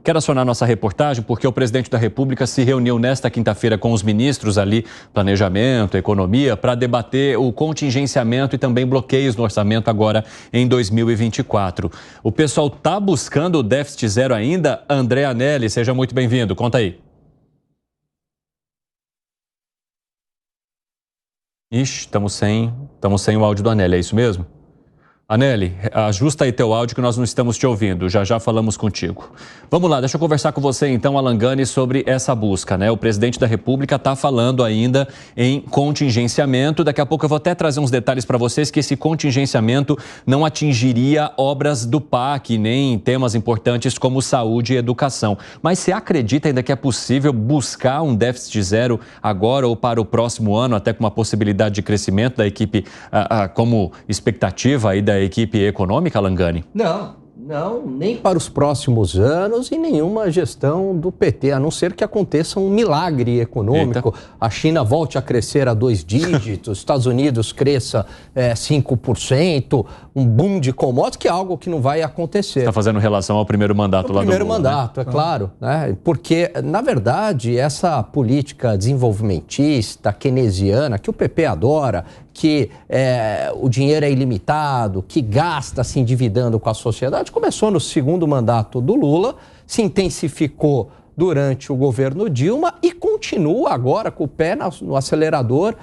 Quero acionar nossa reportagem porque o presidente da República se reuniu nesta quinta-feira com os ministros ali, Planejamento, Economia, para debater o contingenciamento e também bloqueios no orçamento agora em 2024. O pessoal está buscando o déficit zero ainda? André Anelli, seja muito bem-vindo. Conta aí. Ixi, estamos sem o áudio do Anelli, é isso mesmo? Anelli, ajusta aí teu áudio que nós não estamos te ouvindo, já falamos contigo. Vamos lá, deixa eu conversar com você então, Alan Gani, sobre essa busca, né? O presidente da República está falando ainda em contingenciamento, daqui a pouco eu vou até trazer uns detalhes para vocês que esse contingenciamento não atingiria obras do PAC, nem temas importantes como saúde e educação. Mas você acredita ainda que é possível buscar um déficit zero agora ou para o próximo ano, até com uma possibilidade de crescimento da equipe como expectativa aí da equipe econômica, Alan Gani? Não, nem para os próximos anos e nenhuma gestão do PT, a não ser que aconteça um milagre econômico. Eita. A China volte a crescer a 2 dígitos, Estados Unidos cresça 5%, um boom de commodities, que é algo que não vai acontecer. Está fazendo relação ao primeiro mandato lá do Lula, primeiro mandato, né? É claro, né? Porque, na verdade, essa política desenvolvimentista, keynesiana, que o PP adora, que o dinheiro é ilimitado, que gasta se endividando com a sociedade, começou no segundo mandato do Lula, se intensificou durante o governo Dilma e continua agora com o pé no acelerador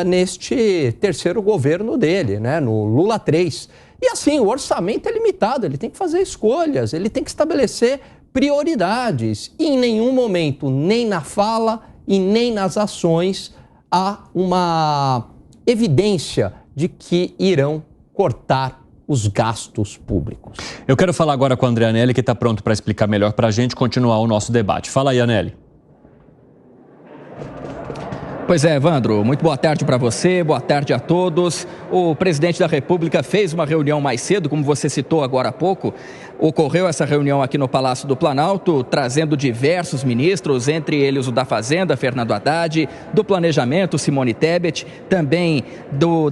neste terceiro governo dele, né, no Lula 3. E assim, o orçamento é limitado, ele tem que fazer escolhas, ele tem que estabelecer prioridades. E em nenhum momento, nem na fala e nem nas ações, há uma evidência de que irão cortar os gastos públicos. Eu quero falar agora com o André Anelli, que está pronto para explicar melhor para a gente continuar o nosso debate. Fala aí, Anelli. Pois é, Evandro, muito boa tarde para você, boa tarde a todos. O presidente da República fez uma reunião mais cedo, como você citou agora há pouco. Ocorreu essa reunião aqui no Palácio do Planalto, trazendo diversos ministros, entre eles o da Fazenda, Fernando Haddad, do Planejamento, Simone Tebet, também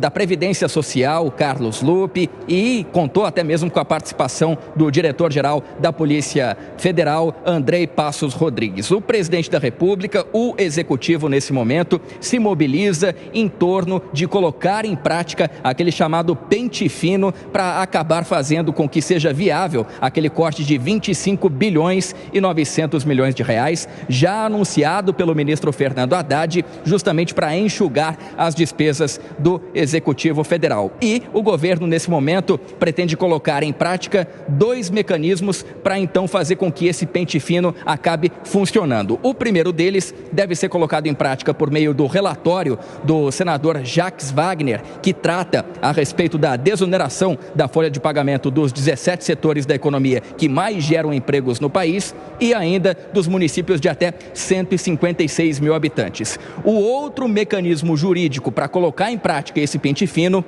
da Previdência Social, Carlos Lupe, e contou até mesmo com a participação do diretor-geral da Polícia Federal, Andrei Passos Rodrigues. O presidente da República, o executivo nesse momento, se mobiliza em torno de colocar em prática aquele chamado pente fino para acabar fazendo com que seja viável aquele corte de 25 bilhões e 900 milhões de reais, já anunciado pelo ministro Fernando Haddad, justamente para enxugar as despesas do Executivo Federal. E o governo, nesse momento, pretende colocar em prática 2 mecanismos para então fazer com que esse pente fino acabe funcionando. O primeiro deles deve ser colocado em prática por meio do relatório do senador Jacques Wagner, que trata a respeito da desoneração da folha de pagamento dos 17 setores da economia que mais geram empregos no país e ainda dos municípios de até 156 mil habitantes. O outro mecanismo jurídico para colocar em prática esse pente fino,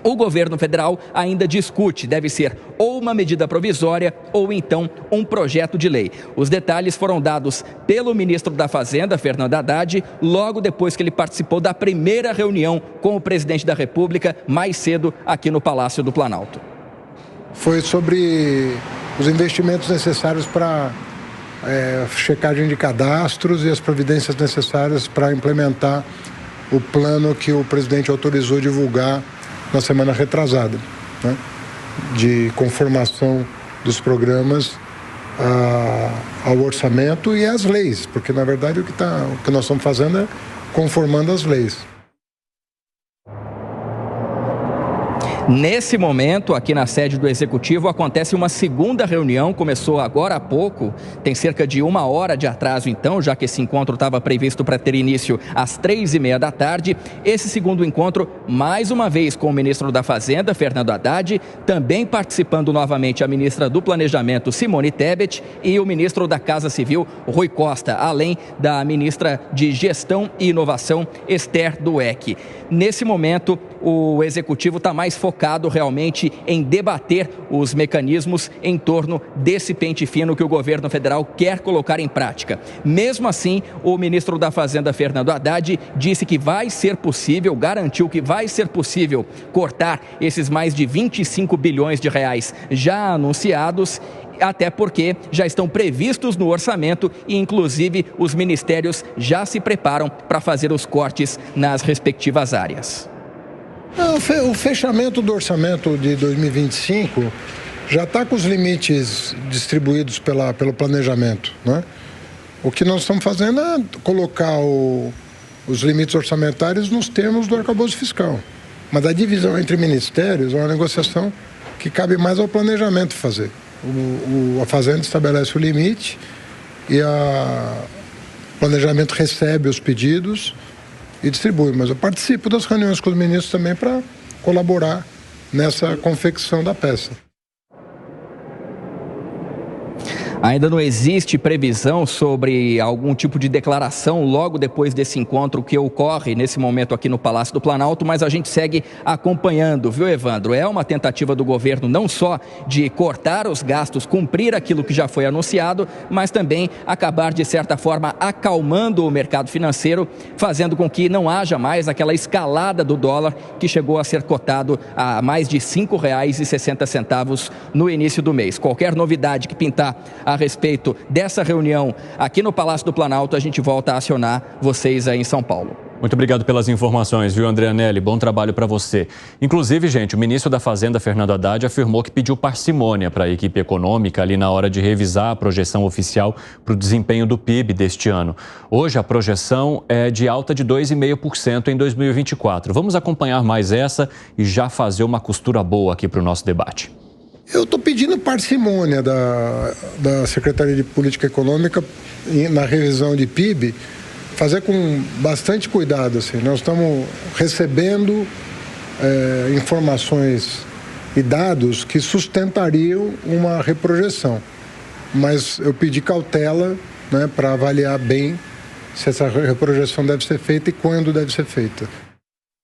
o governo federal ainda discute, deve ser ou uma medida provisória ou então um projeto de lei. Os detalhes foram dados pelo ministro da Fazenda, Fernando Haddad, logo depois que ele participou da primeira reunião com o presidente da República, mais cedo aqui no Palácio do Planalto. Foi sobre os investimentos necessários para checagem de cadastros e as providências necessárias para implementar o plano que o presidente autorizou divulgar na semana retrasada, né? De conformação dos programas ao orçamento e às leis, porque na verdade o que nós estamos fazendo é conformando as leis. Nesse momento, aqui na sede do Executivo, acontece uma segunda reunião, começou agora há pouco, tem cerca de 1 hora de atraso então, já que esse encontro estava previsto para ter início às 3h30 da tarde. Esse segundo encontro, mais uma vez com o ministro da Fazenda, Fernando Haddad, também participando novamente a ministra do Planejamento, Simone Tebet, e o ministro da Casa Civil, Rui Costa, além da ministra de Gestão e Inovação, Esther Dweck. Nesse momento, o Executivo está mais focado realmente em debater os mecanismos em torno desse pente fino que o governo federal quer colocar em prática. Mesmo assim, o ministro da Fazenda, Fernando Haddad, disse que vai ser possível, garantiu que vai ser possível cortar esses mais de 25 bilhões de reais já anunciados, até porque já estão previstos no orçamento e, inclusive, os ministérios já se preparam para fazer os cortes nas respectivas áreas. O fechamento do orçamento de 2025 já está com os limites distribuídos pelo planejamento, né? O que nós estamos fazendo é colocar os limites orçamentários nos termos do arcabouço fiscal. Mas a divisão entre ministérios é uma negociação que cabe mais ao planejamento fazer. A Fazenda estabelece o limite e o planejamento recebe os pedidos e distribui. Mas eu participo das reuniões com os ministros também para colaborar nessa confecção da peça. Ainda não existe previsão sobre algum tipo de declaração logo depois desse encontro que ocorre nesse momento aqui no Palácio do Planalto, mas a gente segue acompanhando, viu, Evandro? É uma tentativa do governo não só de cortar os gastos, cumprir aquilo que já foi anunciado, mas também acabar, de certa forma, acalmando o mercado financeiro, fazendo com que não haja mais aquela escalada do dólar que chegou a ser cotado a mais de R$ 5,60 no início do mês. Qualquer novidade que pintar a respeito dessa reunião aqui no Palácio do Planalto, a gente volta a acionar vocês aí em São Paulo. Muito obrigado pelas informações, viu, André Anelli? Bom trabalho para você. Inclusive, gente, o ministro da Fazenda, Fernando Haddad, afirmou que pediu parcimônia para a equipe econômica ali na hora de revisar a projeção oficial para o desempenho do PIB deste ano. Hoje, a projeção é de alta de 2,5% em 2024. Vamos acompanhar mais essa e já fazer uma costura boa aqui para o nosso debate. Eu estou pedindo parcimônia da Secretaria de Política Econômica na revisão de PIB, fazer com bastante cuidado. Assim. Nós estamos recebendo informações e dados que sustentariam uma reprojeção, mas eu pedi cautela, né, para avaliar bem se essa reprojeção deve ser feita e quando deve ser feita.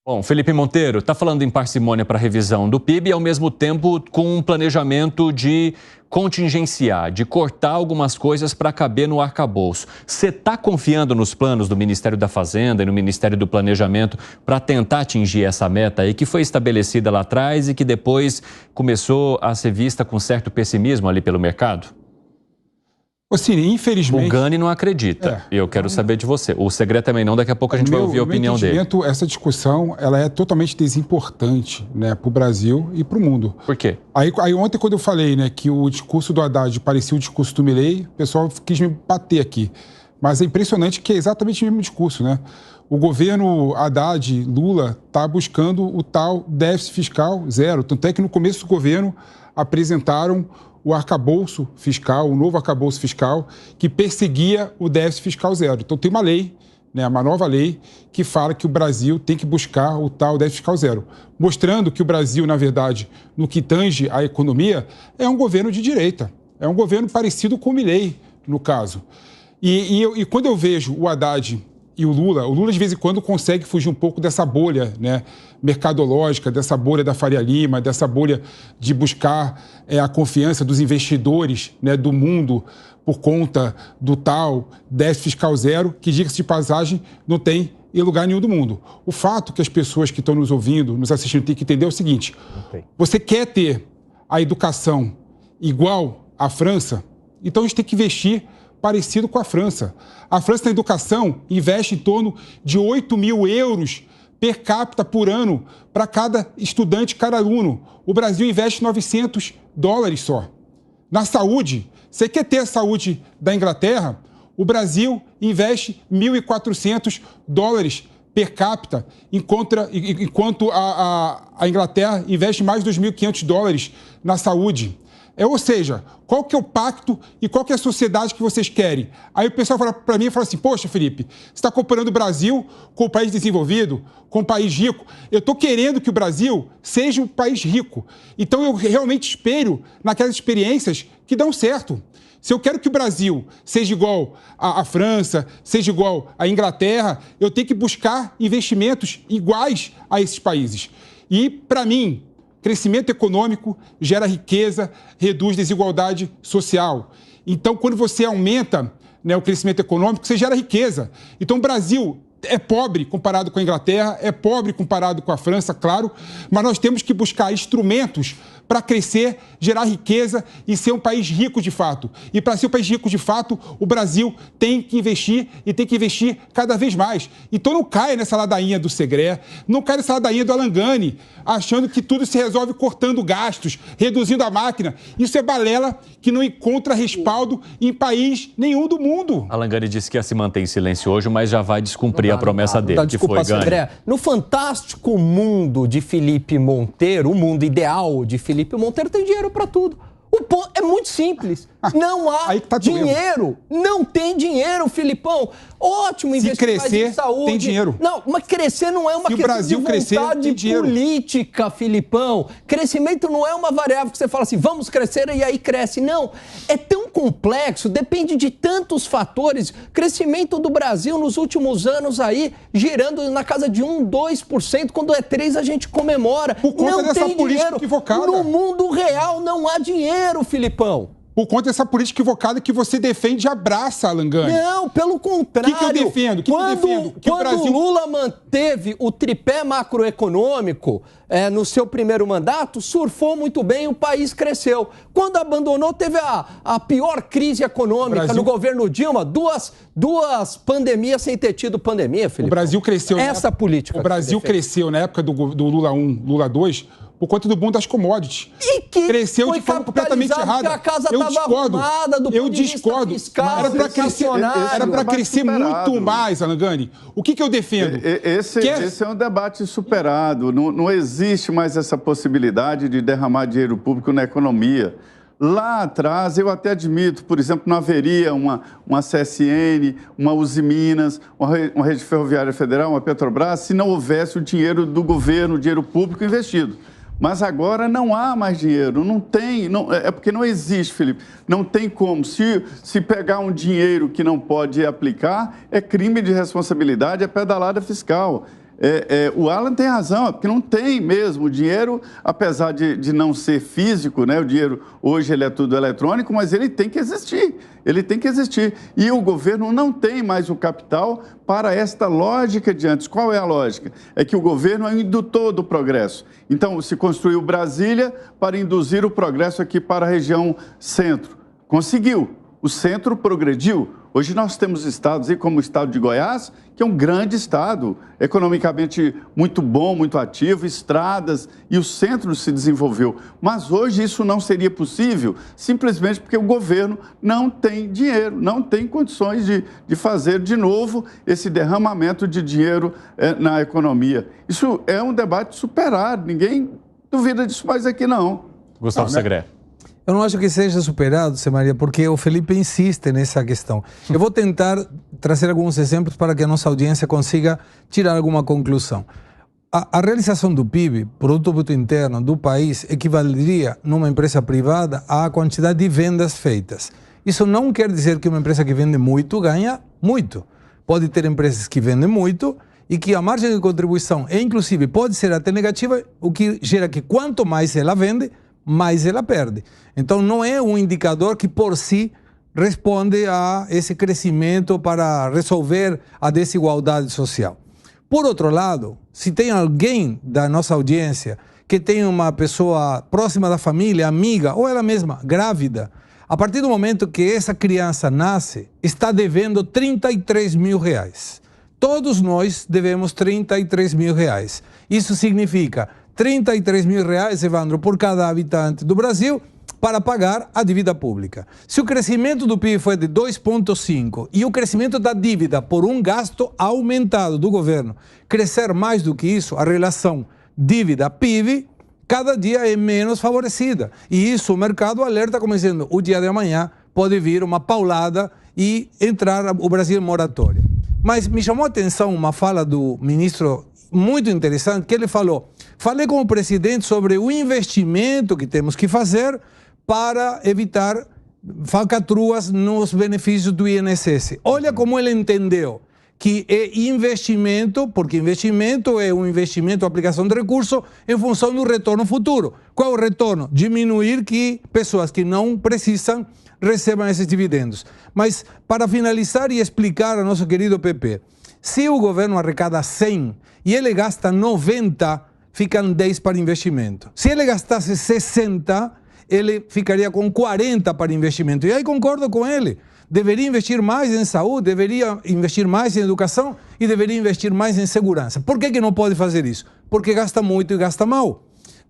Bom, Felipe Monteiro, está falando em parcimônia para a revisão do PIB e, ao mesmo tempo, com um planejamento de contingenciar, de cortar algumas coisas para caber no arcabouço. Você está confiando nos planos do Ministério da Fazenda e no Ministério do Planejamento para tentar atingir essa meta aí que foi estabelecida lá atrás e que depois começou a ser vista com certo pessimismo ali pelo mercado? Ciro, infelizmente... O Gani não acredita. E eu quero saber de você. O Segredo também não, daqui a pouco a gente vai ouvir a opinião dele. Essa discussão, ela é totalmente desimportante, né, para o Brasil e para o mundo. Por quê? Aí ontem, quando eu falei, né, que o discurso do Haddad parecia o discurso do Milei, o pessoal quis me bater aqui. Mas é impressionante que é exatamente o mesmo discurso, né? O governo Haddad, Lula, está buscando o tal déficit fiscal zero. Tanto é que no começo do governo apresentaram o arcabouço fiscal, o novo arcabouço fiscal, que perseguia o déficit fiscal zero. Então tem uma lei, né, uma nova lei, que fala que o Brasil tem que buscar o tal déficit fiscal zero. Mostrando que o Brasil, na verdade, no que tange à economia, é um governo de direita. É um governo parecido com o Milei, no caso. E quando eu vejo o Haddad e o Lula de vez em quando consegue fugir um pouco dessa bolha, né, mercadológica, dessa bolha da Faria Lima, dessa bolha de buscar a confiança dos investidores, né, do mundo por conta do tal déficit fiscal zero, que, diga-se de passagem, não tem em lugar nenhum do mundo. O fato que as pessoas que estão nos ouvindo, nos assistindo, têm que entender é o seguinte: você quer ter a educação igual à França, então a gente tem que investir parecido com a França. A França, na educação, investe em torno de 8 mil euros per capita por ano para cada estudante, cada aluno. O Brasil investe $900 só. Na saúde, você quer ter a saúde da Inglaterra? O Brasil investe $1.400 per capita, enquanto a Inglaterra investe mais de $2.500 na saúde. Ou seja, qual que é o pacto e qual que é a sociedade que vocês querem? Aí o pessoal fala para mim e fala assim: poxa, Felipe, você está comparando o Brasil com o país desenvolvido, com o país rico. Eu estou querendo que o Brasil seja um país rico. Então eu realmente espelho naquelas experiências que dão certo. Se eu quero que o Brasil seja igual à França, seja igual à Inglaterra, eu tenho que buscar investimentos iguais a esses países. E, para mim, crescimento econômico gera riqueza, reduz desigualdade social. Então, quando você aumenta, né, o crescimento econômico, você gera riqueza. Então, o Brasil é pobre comparado com a Inglaterra, é pobre comparado com a França, claro, mas nós temos que buscar instrumentos para crescer, gerar riqueza e ser um país rico de fato. E para ser um país rico de fato, o Brasil tem que investir e tem que investir cada vez mais. Então não caia nessa ladainha do Segré, não caia nessa ladainha do Alangani, achando que tudo se resolve cortando gastos, reduzindo a máquina. Isso é balela que não encontra respaldo em país nenhum do mundo. Alangani disse que ia se manter em silêncio hoje, mas já vai descumprir a promessa dele. Desculpa, Segré. No fantástico mundo de Felipe Monteiro, o mundo ideal de Felipe Monteiro, tem dinheiro para tudo. O ponto é muito simples. Não há dinheiro. Não tem dinheiro, Filipão. Ótimo investir mais em saúde. Tem dinheiro. Não, mas crescer não é uma questão de vontade política, Filipão. Crescimento não é uma variável que você fala assim, vamos crescer e aí cresce. Não. É tão complexo, depende de tantos fatores. Crescimento do Brasil nos últimos anos aí, girando na casa de 1%, 2%. Quando é 3%, a gente comemora. Por conta dessa política equivocada. No mundo real não há dinheiro, Filipão. Por conta dessa política equivocada que você defende e abraça, Alangani. Não, pelo contrário. O que eu defendo? Quando Lula manteve o tripé macroeconômico no seu primeiro mandato, surfou muito bem, o país cresceu. Quando abandonou, teve a pior crise econômica no governo Dilma, duas pandemias sem ter tido pandemia, Felipe. O Brasil cresceu. Essa política. O Brasil cresceu na época do Lula 1, Lula 2, por conta do boom das commodities. E que cresceu de forma completamente errada. A casa estava arrumada do ponto de vista fiscal, era para crescer muito mais, Alangani. O que eu defendo? Esse é um debate superado. Não existe mais essa possibilidade de derramar dinheiro público na economia. Lá atrás, eu até admito, por exemplo, não haveria uma CSN, uma Uzi Minas, uma Rede Ferroviária Federal, uma Petrobras, se não houvesse o dinheiro do governo, o dinheiro público investido. Mas agora não há mais dinheiro, não tem, é porque não existe, Felipe. Não tem como. Se pegar um dinheiro que não pode aplicar, é crime de responsabilidade, é pedalada fiscal. O Alan tem razão, porque não tem mesmo. O dinheiro, apesar de não ser físico, né? O dinheiro hoje ele é tudo eletrônico, mas ele tem que existir. Ele tem que existir. E o governo não tem mais o capital para esta lógica de antes. Qual é a lógica? É que o governo é o indutor do progresso. Então, se construiu Brasília para induzir o progresso aqui para a região centro. Conseguiu. O centro progrediu. Hoje nós temos estados aí como o estado de Goiás, que é um grande estado, economicamente muito bom, muito ativo, estradas, e o centro se desenvolveu. Mas hoje isso não seria possível, simplesmente porque o governo não tem dinheiro, não tem condições de fazer de novo esse derramamento de dinheiro na economia. Isso é um debate superado, ninguém duvida disso mais aqui não. Gustavo Segré. Eu não acho que seja superado, Zé Maria, porque o Felipe insiste nessa questão. Eu vou tentar trazer alguns exemplos para que a nossa audiência consiga tirar alguma conclusão. A realização do PIB, Produto Bruto Interno, do país, equivaleria, numa empresa privada, à quantidade de vendas feitas. Isso não quer dizer que uma empresa que vende muito ganha muito. Pode ter empresas que vendem muito e que a margem de contribuição, inclusive, pode ser até negativa, o que gera que quanto mais ela vende, mais ela perde. Então, não é um indicador que, por si, responde a esse crescimento para resolver a desigualdade social. Por outro lado, se tem alguém da nossa audiência que tem uma pessoa próxima da família, amiga, ou ela mesma, grávida, a partir do momento que essa criança nasce, está devendo R$33 mil. Todos nós devemos R$33 mil. Isso significa R$33 mil, Evandro, por cada habitante do Brasil para pagar a dívida pública. Se o crescimento do PIB foi de 2,5% e o crescimento da dívida por um gasto aumentado do governo crescer mais do que isso, a relação dívida-PIB cada dia é menos favorecida. E isso o mercado alerta como dizendo, o dia de amanhã pode vir uma paulada e entrar o Brasil em moratória. Mas me chamou a atenção uma fala do ministro muito interessante, que ele falei com o presidente sobre o investimento que temos que fazer para evitar falcatruas nos benefícios do INSS. Olha como ele entendeu que é investimento, porque investimento é um investimento, aplicação de recurso em função do retorno futuro. Qual é o retorno? Diminuir que pessoas que não precisam recebam esses dividendos. Mas para finalizar e explicar ao nosso querido PP, se o governo arrecada 100 e ele gasta 90, ficam 10 para investimento. Se ele gastasse 60, ele ficaria com 40 para investimento. E aí concordo com ele. Deveria investir mais em saúde, deveria investir mais em educação e deveria investir mais em segurança. Por que não pode fazer isso? Porque gasta muito e gasta mal.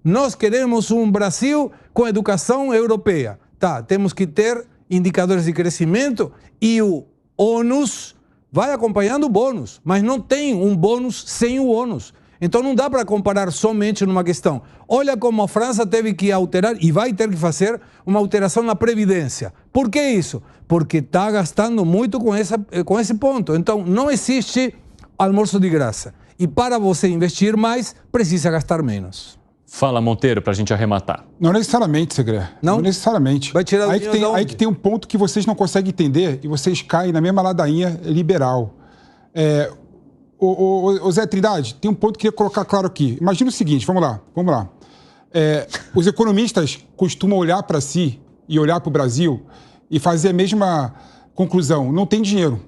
Nós queremos um Brasil com educação europeia. Tá, temos que ter indicadores de crescimento e o ônus vai acompanhando o bônus, mas não tem um bônus sem o ônus. Então não dá para comparar somente numa questão. Olha como a França teve que alterar e vai ter que fazer uma alteração na Previdência. Por que isso? Porque está gastando muito com esse ponto. Então não existe almoço de graça. E para você investir mais, precisa gastar menos. Fala, Monteiro, para a gente arrematar. Não necessariamente, Segre. Não necessariamente. Vai tirar aí que tem um ponto que vocês não conseguem entender e vocês caem na mesma ladainha liberal. O Zé Trindade, tem um ponto que eu queria colocar claro aqui. Imagina o seguinte, vamos lá. Os economistas costumam olhar para si e olhar para o Brasil e fazer a mesma conclusão. Não tem dinheiro.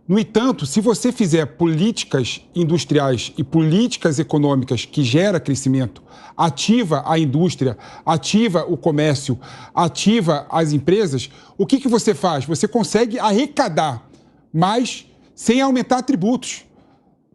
No entanto, se você fizer políticas industriais e políticas econômicas que geram crescimento, ativa a indústria, ativa o comércio, ativa as empresas, o que você faz? Você consegue arrecadar mais sem aumentar tributos.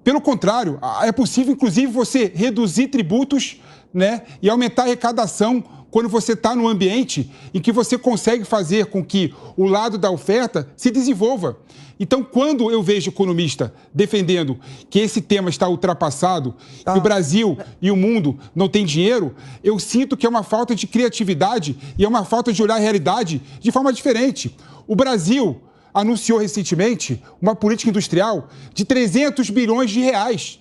Pelo contrário, é possível, inclusive, você reduzir tributos, né, e aumentar a arrecadação quando você está num ambiente em que você consegue fazer com que o lado da oferta se desenvolva. Então, quando eu vejo economista defendendo que esse tema está ultrapassado, que o Brasil e o mundo não têm dinheiro, eu sinto que é uma falta de criatividade e é uma falta de olhar a realidade de forma diferente. O Brasil anunciou recentemente uma política industrial de 300 bilhões de reais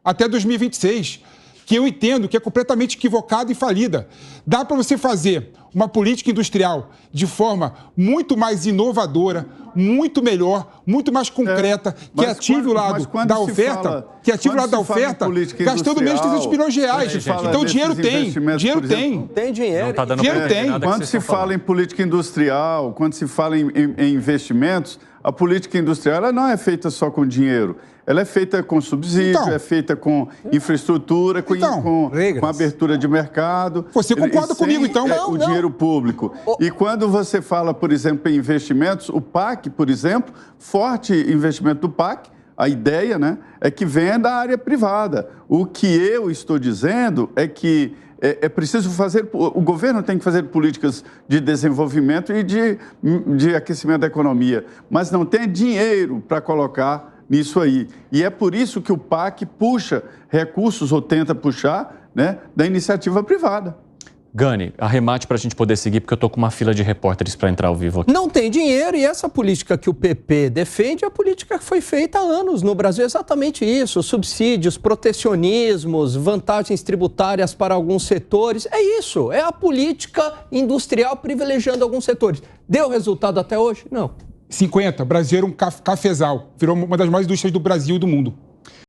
até 2026, que eu entendo que é completamente equivocada e falida. Dá para você fazer uma política industrial de forma muito mais inovadora, muito melhor, muito mais concreta, que ative o lado da oferta, gastando menos de 300 bilhões de reais. Então, dinheiro tem. Tem dinheiro. Dinheiro tem. Quando se fala em política industrial, quando se fala em investimentos, a política industrial ela não é feita só com dinheiro. Ela é feita com subsídio, é feita com infraestrutura, com abertura de mercado. Você concorda comigo, então? O dinheiro público. E quando você fala, por exemplo, em investimentos, o PAC, por exemplo, forte investimento do PAC, a ideia, né, é que venha da área privada. O que eu estou dizendo é que é preciso fazer... O governo tem que fazer políticas de desenvolvimento e de aquecimento da economia, mas não tem dinheiro para colocar nisso aí. E é por isso que o PAC puxa recursos, ou tenta puxar, né, da iniciativa privada. Gani, arremate para a gente poder seguir, porque eu estou com uma fila de repórteres para entrar ao vivo aqui. Não tem dinheiro e essa política que o PP defende é a política que foi feita há anos no Brasil. É exatamente isso, subsídios, protecionismos, vantagens tributárias para alguns setores. É isso, é a política industrial privilegiando alguns setores. Deu resultado até hoje? Não. 50, o Brasil era um cafezal, virou uma das maiores indústrias do Brasil e do mundo.